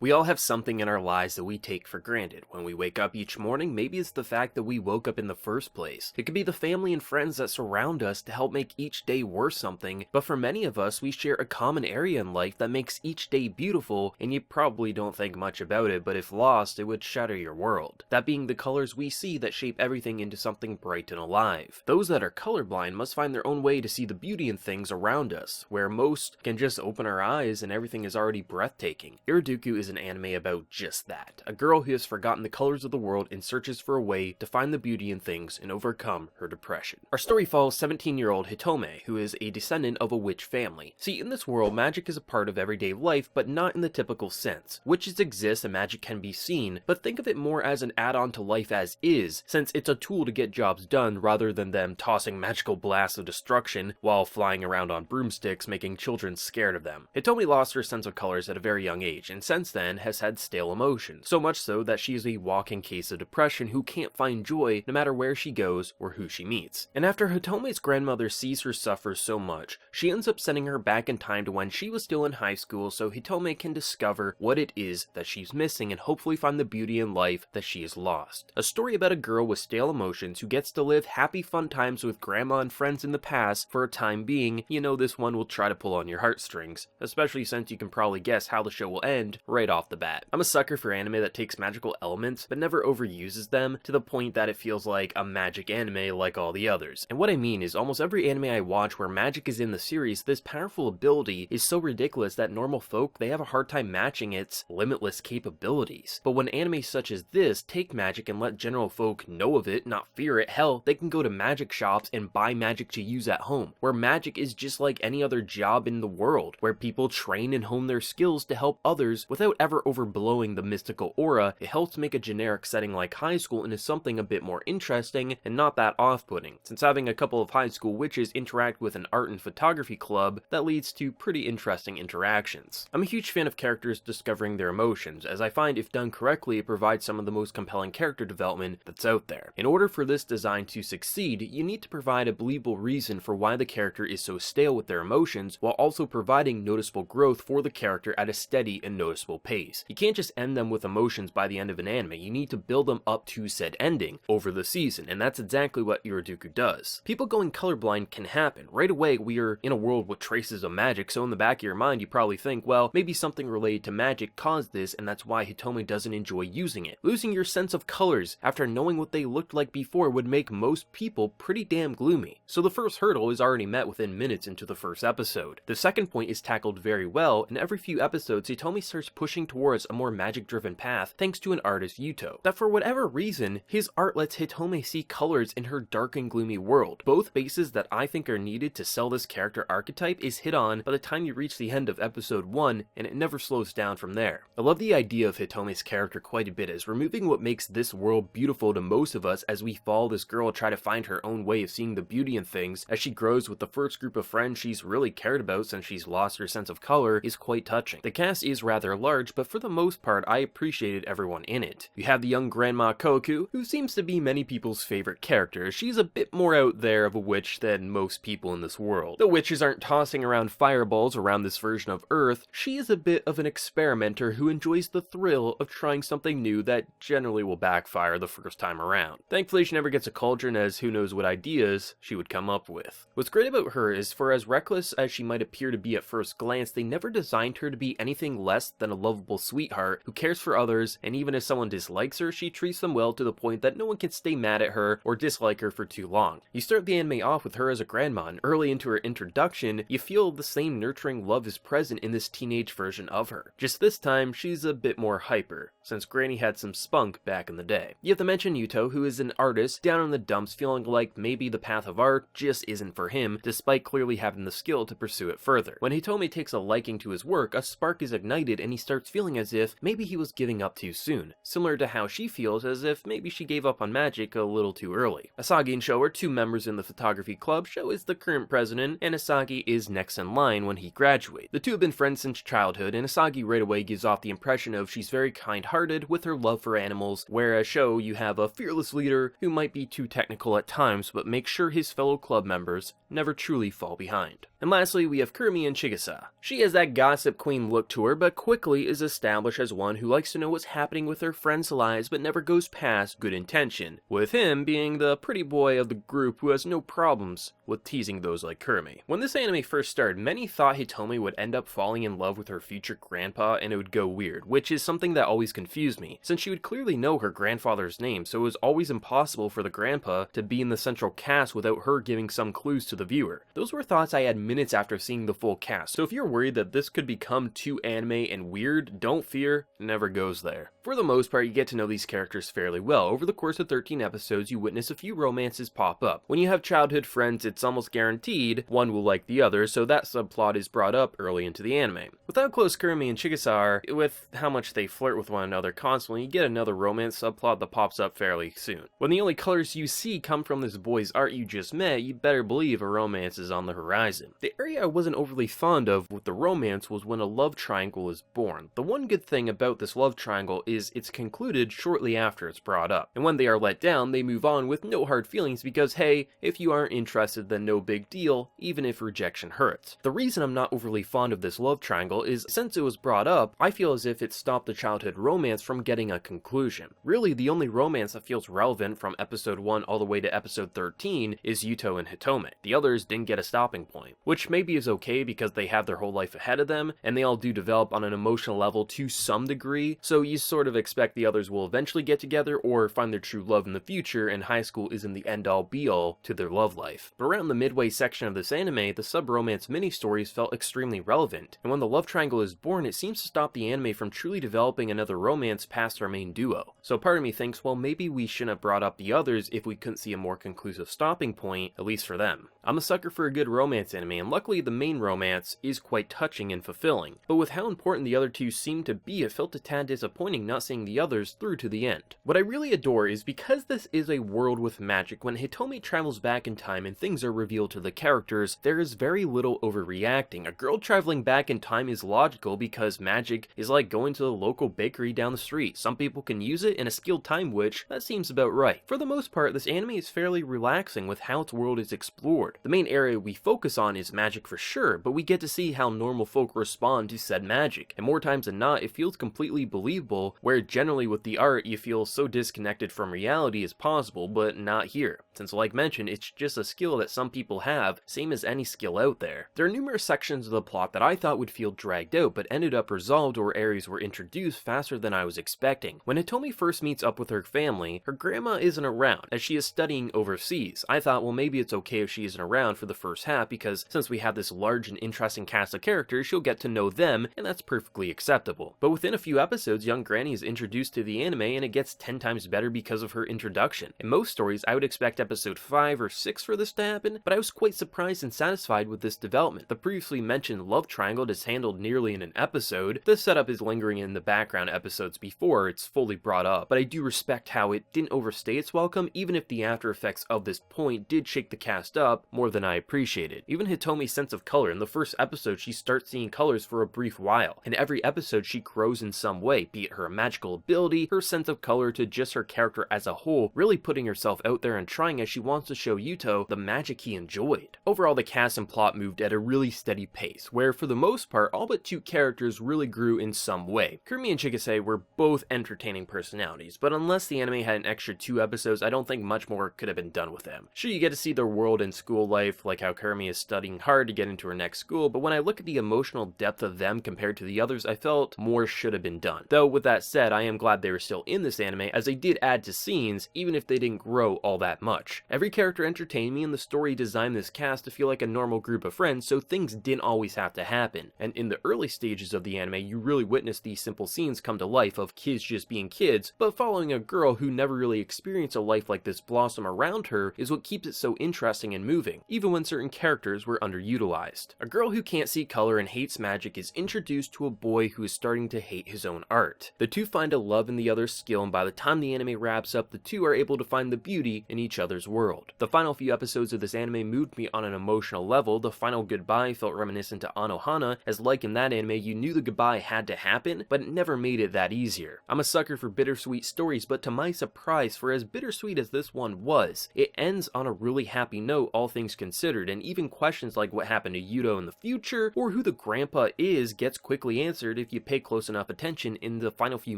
We all have something in our lives that we take for granted. When we wake up each morning, maybe it's the fact that we woke up in the first place. It could be the family and friends that surround us to help make each day worth something, but for many of us, we share a common area in life that makes each day beautiful, and you probably don't think much about it, but if lost, it would shatter your world. That being the colors we see that shape everything into something bright and alive. Those that are colorblind must find their own way to see the beauty in things around us, where most can just open our eyes and everything is already breathtaking. Iroduku is an anime about just that. A girl who has forgotten the colors of the world and searches for a way to find the beauty in things and overcome her depression. Our story follows 17-year-old Hitome, who is a descendant of a witch family. See, in this world, magic is a part of everyday life, but not in the typical sense. Witches exist and magic can be seen, but think of it more as an add-on to life as is, since it's a tool to get jobs done rather than them tossing magical blasts of destruction while flying around on broomsticks, making children scared of them. Hitome lost her sense of colors at a very young age, and since then has had stale emotions, so much so that she is a walking case of depression who can't find joy no matter where she goes or who she meets. And after Hitome's grandmother sees her suffer so much, she ends up sending her back in time to when she was still in high school so Hitome can discover what it is that she's missing and hopefully find the beauty in life that she has lost. A story about a girl with stale emotions who gets to live happy fun times with grandma and friends in the past for a time being. You know this one will try to pull on your heartstrings, especially since you can probably guess how the show will end right off the bat. I'm a sucker for anime that takes magical elements but never overuses them to the point that it feels like a magic anime like all the others. And what I mean is almost every anime I watch where magic is in the series, this powerful ability is so ridiculous that normal folk, they have a hard time matching its limitless capabilities. But when anime such as this take magic and let general folk know of it, not fear it, hell, they can go to magic shops and buy magic to use at home, where magic is just like any other job in the world, where people train and hone their skills to help others without ever overblowing the mystical aura. It helps make a generic setting like high school into something a bit more interesting and not that off-putting, since having a couple of high school witches interact with an art and photography club, that leads to pretty interesting interactions. I'm a huge fan of characters discovering their emotions, as I find if done correctly it provides some of the most compelling character development that's out there. In order for this design to succeed, you need to provide a believable reason for why the character is so stale with their emotions, while also providing noticeable growth for the character at a steady and noticeable pace. You can't just end them with emotions by the end of an anime, you need to build them up to said ending over the season, and that's exactly what Iroduku does. People going colorblind can happen. Right away, we are in a world with traces of magic, so in the back of your mind you probably think, well, maybe something related to magic caused this and that's why Hitome doesn't enjoy using it. Losing your sense of colors after knowing what they looked like before would make most people pretty damn gloomy. So the first hurdle is already met within minutes into the first episode. The second point is tackled very well, and every few episodes Hitome starts pushing towards a more magic-driven path thanks to an artist Yuto, that for whatever reason, his art lets Hitome see colors in her dark and gloomy world. Both bases that I think are needed to sell this character archetype is hit on by the time you reach the end of episode 1, and it never slows down from there. I love the idea of Hitome's character quite a bit, as removing what makes this world beautiful to most of us as we follow this girl try to find her own way of seeing the beauty in things as she grows with the first group of friends she's really cared about since she's lost her sense of color is quite touching. The cast is rather large, but for the most part I appreciated everyone in it. You have the young grandma Koku, who seems to be many people's favorite character. She's a bit more out there of a witch than most people in this world. The witches aren't tossing around fireballs around this version of Earth. She is a bit of an experimenter who enjoys the thrill of trying something new that generally will backfire the first time around. Thankfully she never gets a cauldron, as who knows what ideas she would come up with. What's great about her is, for as reckless as she might appear to be at first glance, they never designed her to be anything less than a lovable sweetheart who cares for others, and even if someone dislikes her, she treats them well to the point that no one can stay mad at her or dislike her for too long. You start the anime off with her as a grandma, and early into her introduction, you feel the same nurturing love is present in this teenage version of her. Just this time, she's a bit more hyper, since Granny had some spunk back in the day. You have to mention Yuto, who is an artist down in the dumps feeling like maybe the path of art just isn't for him, despite clearly having the skill to pursue it further. When Hitome takes a liking to his work, a spark is ignited and he starts feeling as if maybe he was giving up too soon, similar to how she feels as if maybe she gave up on magic a little too early. Asagi and Sho are two members in the photography club. Sho is the current president, and Asagi is next in line when he graduates. The two have been friends since childhood, and Asagi right away gives off the impression of she's very kind-hearted with her love for animals, whereas Sho, you have a fearless leader who might be too technical at times but makes sure his fellow club members never truly fall behind. And lastly, we have Kurumi and Chigusa. She has that gossip queen look to her, but quickly is established as one who likes to know what's happening with her friends' lives but never goes past good intention, with him being the pretty boy of the group who has no problems with teasing those like Kurumi. When this anime first started, many thought Hitomi would end up falling in love with her future grandpa and it would go weird, which is something that always confused me, since she would clearly know her grandfather's name, so it was always impossible for the grandpa to be in the central cast without her giving some clues to the viewer. Those were thoughts I had minutes after seeing the full cast, so if you're worried that this could become too anime and weird, don't fear, it never goes there. For the most part, you get to know these characters fairly well. Over the course of 13 episodes, you witness a few romances pop up. When you have childhood friends, it's almost guaranteed one will like the other, so that subplot is brought up early into the anime. With how close Kurumi and Chigusa are, with how much they flirt with one another constantly, you get another romance subplot that pops up fairly soon. When the only colors you see come from this boy's art you just met, you better believe a romance is on the horizon. The area I wasn't overly fond of with the romance was when a love triangle is born. The one good thing about this love triangle is it's concluded shortly after it's brought up, and when they are let down, they move on with no hard feelings because hey, if you aren't interested then no big deal, even if rejection hurts. The reason I'm not overly fond of this love triangle is since it was brought up, I feel as if it stopped the childhood romance from getting a conclusion. Really, the only romance that feels relevant from episode 1 all the way to episode 13 is Yuto and Hitome. The others didn't get a stopping point, which maybe is okay because they have their whole life ahead of them, and they all do develop on an emotional level to some degree, so you sort of expect the others will eventually get together or find their true love in the future, and high school isn't the end-all be-all to their love life. But around the midway section of this anime, the sub-romance mini-stories felt extremely relevant, and when the love triangle is born, it seems to stop the anime from truly developing another romance past our main duo. So part of me thinks, well, maybe we shouldn't have brought up the others if we couldn't see a more conclusive stopping point, at least for them. I'm a sucker for a good romance anime, and luckily the main romance is quite touching and fulfilling, but with how important the other two seemed to be, it felt a tad disappointing not seeing the others through to the end. What I really adore is because this is a world with magic, when Hitome travels back in time and things are revealed to the characters, there is very little overreacting. A girl traveling back in time is logical because magic is like going to the local bakery down the street. Some people can use it in a skilled time witch, that seems about right. For the most part, this anime is fairly relaxing with how its world is explored. The main area we focus on is magic for sure, but we get to see how normal folk respond to said magic, and more times than not, it feels completely believable, where generally with the art, you feel so disconnected from reality as possible, but not here. Since like mentioned, it's just a skill that some people have, same as any skill out there. There are numerous sections of the plot that I thought would feel dragged out, but ended up resolved or areas were introduced faster than I was expecting. When Hitome first meets up with her family, her grandma isn't around, as she is studying overseas. I thought, well, maybe it's okay if she isn't around for the first half, because since we have this large and interesting cast of characters, she'll get to know them, and that's perfectly acceptable. But within a few episodes, young Granny is introduced to the anime, and it gets 10 times better because of her introduction. In most stories, I would expect episode 5 or 6 for this to happen, but I was quite surprised and satisfied with this development. The previously mentioned love triangle is handled nearly in an episode. The setup is lingering in the background episodes before it's fully brought up, but I do respect how it didn't overstay its welcome, even if the after effects of this point did shake the cast up more than I appreciated. Even Hitome's sense of color, in the first episode she starts seeing colors for a brief while. In every episode she grows in some way, be it her magical ability, her sense of color, to just her character as a whole, really putting herself out there and trying as she wants to show Yuto the magic he enjoyed. Overall, the cast and plot moved at a really steady pace, where for the most part all but 2 characters really grew in some way. Kurumi and Chigusa were both entertaining personalities, but unless the anime had an extra 2 episodes, I don't think much more could have been done with them. Sure, you get to see their world and school life, like how Kurumi is studying hard to get into her next school, but when I look at the emotional depth of them compared to the others, I felt more should have been done. Though with that said, I am glad they were still in this anime, as they did add to scenes, even if they didn't grow all that much. Every character entertained me, and the story designed this cast to feel like a normal group of friends, so things didn't always have to happen. And in the early stages of the anime, you really witness these simple scenes come to life of kids just being kids, but following a girl who never really experienced a life like this blossom around her is what keeps it so interesting and moving, even when certain characters were underutilized. A girl who can't see color and hates magic is introduced to a boy who is starting to hate his own art. The two find a love in the other's skill, and by the time the anime wraps up, the two are able to find the beauty in each other's world. The final few episodes of this anime moved me on an emotional level. The final goodbye felt reminiscent to Anohana, as like in that anime, you knew the goodbye had to happen, but it never made it that easier. I'm a sucker for bittersweet stories, but to my surprise, for as bittersweet as this one was, it ends on a really happy note, all things considered, and even questions like what happened to Yuto in the future, or who the grandpa is, gets quickly answered if you pay close enough attention in the final few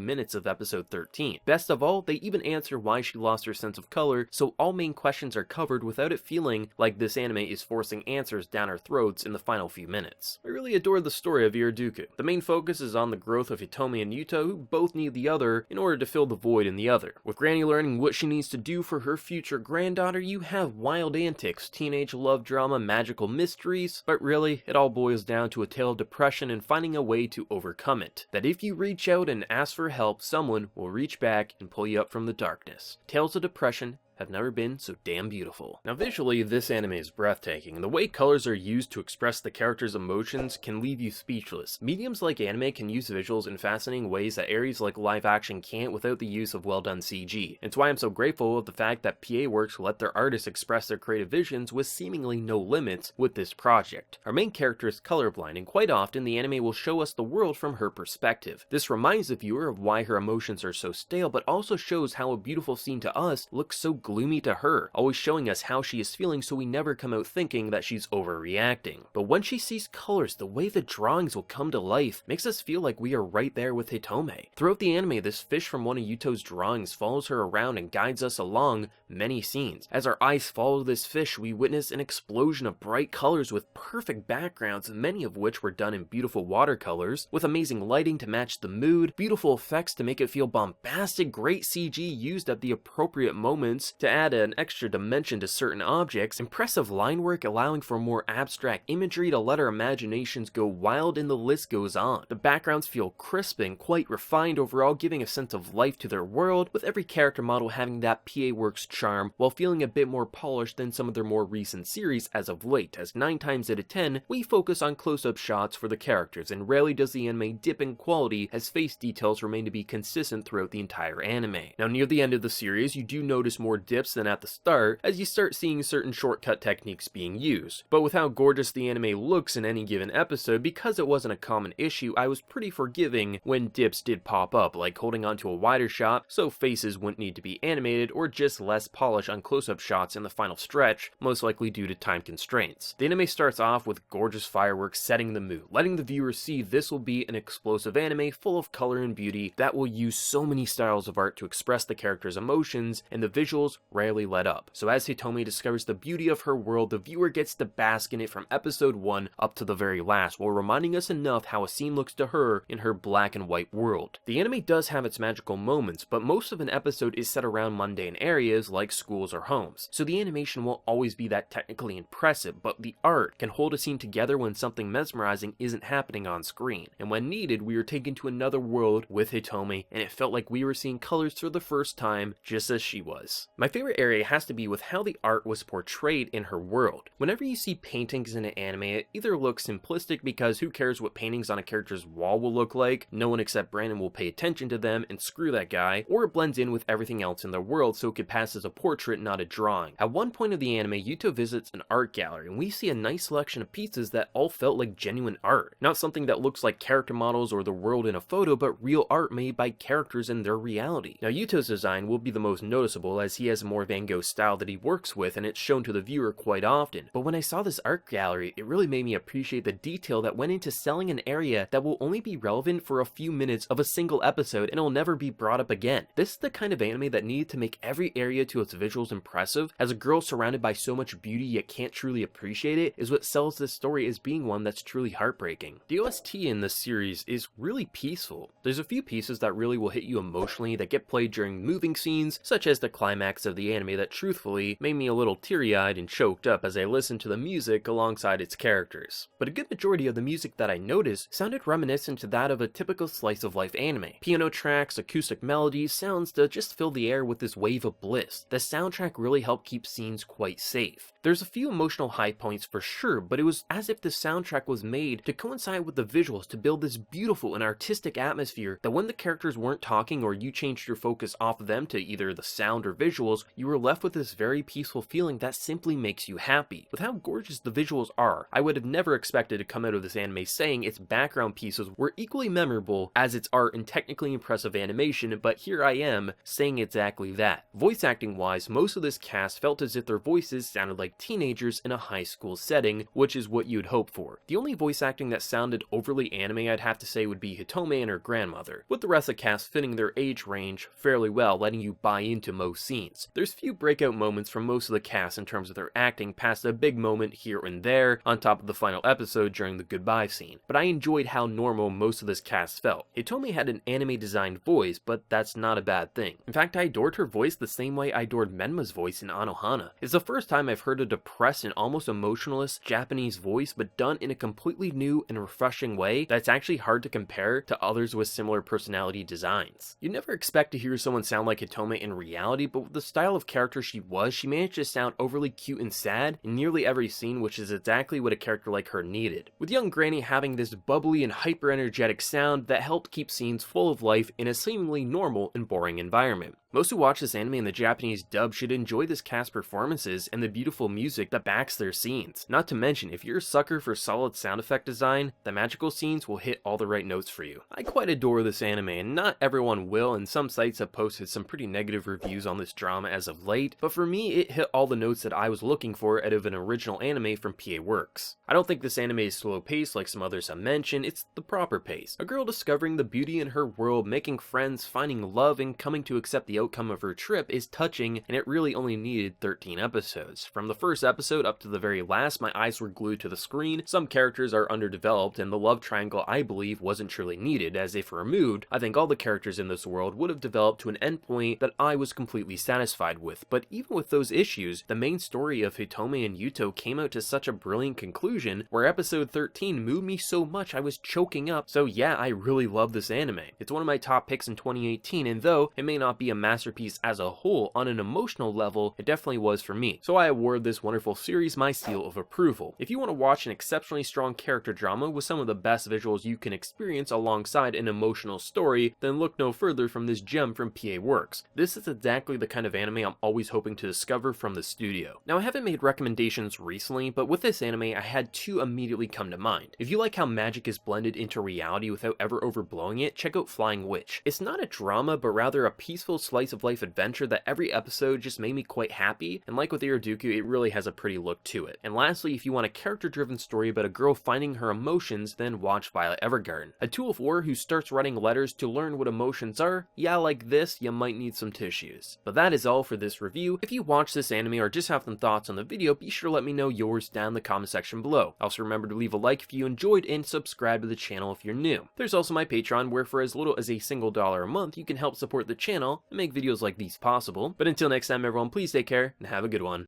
minutes of episode 13. Best of all, they even answer why she lost her sense of color, so all main questions are covered without it feeling like this anime is forcing answers down our throats in the final few minutes. I really adore the story of Iroduku. The main focus is on the growth of Hitomi and Yuto, who both need the other in order to fill the void in the other. With Granny learning what she needs to do for her future granddaughter, you have wild antics, teenage love drama, magical mysteries, but really, it all boils down to a tale of depression and finding a way to overcome it. That if you reach out and ask for help, someone will reach back and pull you up from the darkness. Tales of depression have never been so damn beautiful. Now visually, this anime is breathtaking, and the way colors are used to express the character's emotions can leave you speechless. Mediums like anime can use visuals in fascinating ways that areas like live action can't without the use of well done CG. It's why I'm so grateful of the fact that PA Works let their artists express their creative visions with seemingly no limits with this project. Our main character is colorblind, and quite often the anime will show us the world from her perspective. This reminds the viewer of why her emotions are so stale, but also shows how a beautiful scene to us looks so gloomy to her, always showing us how she is feeling so we never come out thinking that she's overreacting. But when she sees colors, the way the drawings will come to life makes us feel like we are right there with Hitome. Throughout the anime, this fish from one of Yuto's drawings follows her around and guides us along many scenes. As our eyes follow this fish, we witness an explosion of bright colors with perfect backgrounds, many of which were done in beautiful watercolors, with amazing lighting to match the mood, beautiful effects to make it feel bombastic, great CG used at the appropriate moments to add an extra dimension to certain objects, impressive line work allowing for more abstract imagery to let our imaginations go wild, and the list goes on. The backgrounds feel crisp and quite refined overall, giving a sense of life to their world, with every character model having that PA Works charm while feeling a bit more polished than some of their more recent series as of late, as 9 times out of 10 we focus on close-up shots for the characters, and rarely does the anime dip in quality as face details remain to be consistent throughout the entire anime. Now near the end of the series, you do notice more dips than at the start, as you start seeing certain shortcut techniques being used. But with how gorgeous the anime looks in any given episode, because it wasn't a common issue, I was pretty forgiving when dips did pop up, like holding onto a wider shot so faces wouldn't need to be animated, or just less polish on close-up shots in the final stretch, most likely due to time constraints. The anime starts off with gorgeous fireworks setting the mood, letting the viewer see this will be an explosive anime full of color and beauty that will use so many styles of art to express the character's emotions, and the visuals rarely let up. So as Hitomi discovers the beauty of her world, the viewer gets to bask in it from episode 1 up to the very last, while reminding us enough how a scene looks to her in her black and white world. The anime does have its magical moments, but most of an episode is set around mundane areas like schools or homes, so the animation won't always be that technically impressive, but the art can hold a scene together when something mesmerizing isn't happening on screen. And when needed, we were taken to another world with Hitomi, and it felt like we were seeing colors for the first time, just as she was. My favorite area has to be with how the art was portrayed in her world. Whenever you see paintings in an anime, it either looks simplistic because who cares what paintings on a character's wall will look like, no one except Brandon will pay attention to them and screw that guy, or it blends in with everything else in the world so it could pass as a portrait, not a drawing. At one point of the anime, Yuto visits an art gallery, and we see a nice selection of pieces that all felt like genuine art. Not something that looks like character models or the world in a photo, but real art made by characters in their reality. Now Yuto's design will be the most noticeable, as he has a more Van Gogh style that he works with, and it's shown to the viewer quite often. But when I saw this art gallery, it really made me appreciate the detail that went into selling an area that will only be relevant for a few minutes of a single episode and will never be brought up again. This is the kind of anime that needed to make every area to its visuals impressive, as a girl surrounded by so much beauty yet can't truly appreciate it is what sells this story as being one that's truly heartbreaking. The OST in this series is really peaceful. There's a few pieces that really will hit you emotionally that get played during moving scenes, such as the climax of the anime that truthfully made me a little teary-eyed and choked up as I listened to the music alongside its characters. But a good majority of the music that I noticed sounded reminiscent to that of a typical slice of life anime. Piano tracks, acoustic melodies, sounds to just fill the air with this wave of bliss. The soundtrack really helped keep scenes quite safe. There's a few emotional high points for sure, but it was as if the soundtrack was made to coincide with the visuals to build this beautiful and artistic atmosphere that when the characters weren't talking or you changed your focus off of them to either the sound or visuals, you were left with this very peaceful feeling that simply makes you happy. With how gorgeous the visuals are, I would have never expected to come out of this anime saying its background pieces were equally memorable as its art and technically impressive animation, but here I am saying exactly that. Voice acting wise, most of this cast felt as if their voices sounded like act teenagers in a high school setting, which is what you'd hope for. The only voice acting that sounded overly anime I'd have to say would be Hitome and her grandmother, with the rest of the cast fitting their age range fairly well, letting you buy into most scenes. There's few breakout moments from most of the cast in terms of their acting past a big moment here and there on top of the final episode during the goodbye scene, but I enjoyed how normal most of this cast felt. Hitome had an anime designed voice, but that's not a bad thing. In fact, I adored her voice the same way I adored Menma's voice in Anohana. It's the first time I've heard a depressed and almost emotionless Japanese voice, but done in a completely new and refreshing way that's actually hard to compare to others with similar personality designs. You never expect to hear someone sound like Hitome in reality, but with the style of character she was, she managed to sound overly cute and sad in nearly every scene, which is exactly what a character like her needed. With young Granny having this bubbly and hyper-energetic sound that helped keep scenes full of life in a seemingly normal and boring environment. Most who watch this anime in the Japanese dub should enjoy this cast performances and the beautiful music that backs their scenes. Not to mention, if you're a sucker for solid sound effect design, the magical scenes will hit all the right notes for you. I quite adore this anime, and not everyone will, and some sites have posted some pretty negative reviews on this drama as of late, but for me it hit all the notes that I was looking for out of an original anime from PA Works. I don't think this anime is slow paced like some others have mentioned, it's the proper pace. A girl discovering the beauty in her world, making friends, finding love, and coming to accept the outcome of her trip is touching, and it really only needed 13 episodes. From the first episode up to the very last, my eyes were glued to the screen. Some characters are underdeveloped, and the love triangle I believe wasn't truly needed, as if removed, I think all the characters in this world would have developed to an endpoint that I was completely satisfied with. But even with those issues, the main story of Hitome and Yuto came out to such a brilliant conclusion, where episode 13 moved me so much I was choking up. So yeah, I really love this anime. It's one of my top picks in 2018, and though it may not be a masterpiece as a whole, on an emotional level, it definitely was for me. So I award this wonderful series my seal of approval. If you want to watch an exceptionally strong character drama with some of the best visuals you can experience alongside an emotional story, then look no further from this gem from PA Works. This is exactly the kind of anime I'm always hoping to discover from the studio. Now, I haven't made recommendations recently, but with this anime I had two immediately come to mind. If you like how magic is blended into reality without ever overblowing it, check out Flying Witch. It's not a drama, but rather a peaceful slice of life adventure that every episode just made me quite happy, and like with Iroduku, it really has a pretty look to it. And lastly, if you want a character-driven story about a girl finding her emotions, then watch Violet Evergarden. A 2 of 4 who starts writing letters to learn what emotions are? Yeah, like this, you might need some tissues. But that is all for this review. If you watch this anime or just have some thoughts on the video, be sure to let me know yours down in the comment section below. Also remember to leave a like if you enjoyed and subscribe to the channel if you're new. There's also my Patreon, where for as little as a single $1 a month, you can help support the channel and make videos like these possible. But until next time everyone, please take care and have a good one.